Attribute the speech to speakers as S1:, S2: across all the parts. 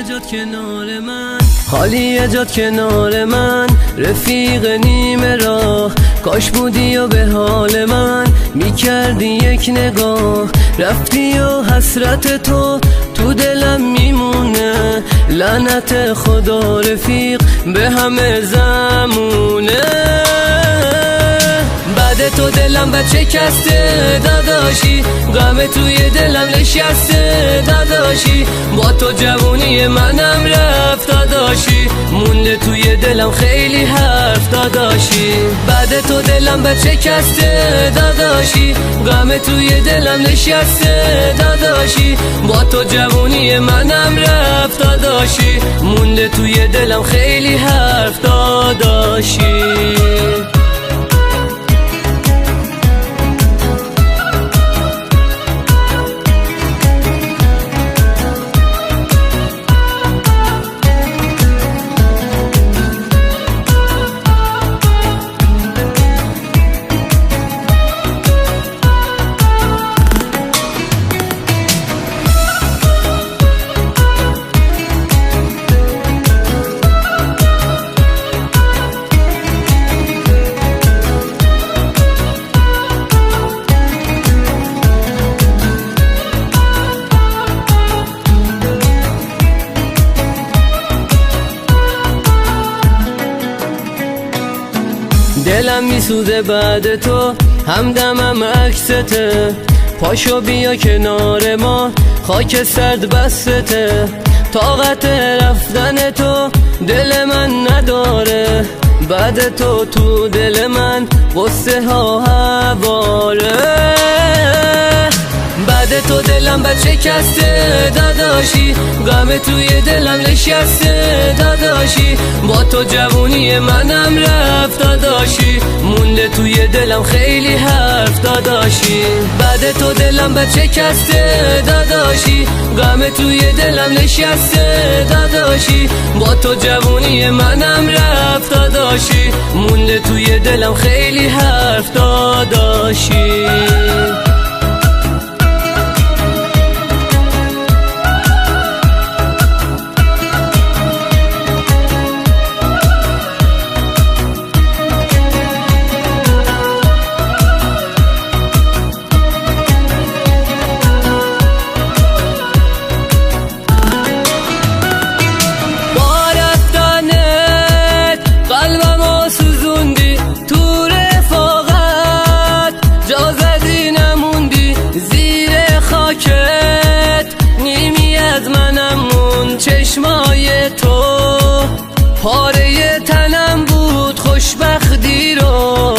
S1: جات کنار من، خالی جات کنار من، رفیق نیمه راه. کاش بودی و به حال من میکردی یک نگاه. رفتی و حسرت تو دلم میمونه، لعنت خدا رفیق به همه زمونه. بعد تو دلم بچه کسته داداشی، غم توی دلم نشسته داداشی. با تو جوونی منم رفت داداشی، مونده توی دلم خیلی حرف داداشی. بعد تو دلم بچه کسته داداشی، غم توی دلم نشسته داداشی. با تو جوونی منم رفت داداشی، مونده توی دلم خیلی حرف داداشی. دلم میسوزه بعد تو، همدمم عکسته. پاشو بیا کنار ما، خاک سرد بسته. طاقت رفتن تو دل من نداره، بعد تو دل من قصه ها هواره. بعد تو دلم بچه کسته داداشی، غم توی دلم نشسته داداشی. با تو جوونی منم رفت داداشی، مونده توی دلم خیلی حرف داداشی. بعد تو دلم بچه کسته داداشی، غم توی دلم نشسته داداشی. با تو جوونی منم رفت داداشی، مونده توی دلم خیلی حرف داداشی. چشمای تو پاره تنم بود، خوشبختی رو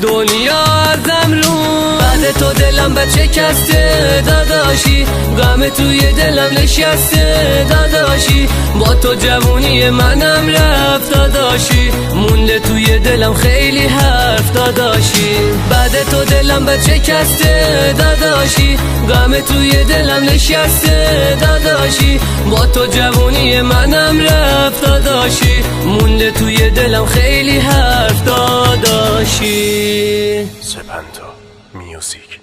S1: دنیا ازم رو. بعد تو دلم بچه کسته داداشی، غم توی دلم نشسته داداشی. با تو جوونی منم رفت داداشی، مونده توی دلم خیلی حرف داداشی. بعد تو دلم بچه کسته داداشی، غم توی دلم نشسته داداشی. با تو جوونی منم رفت داداشی، مونده توی دلم خیلی حرف داداشی.
S2: سپنتا میوزیک.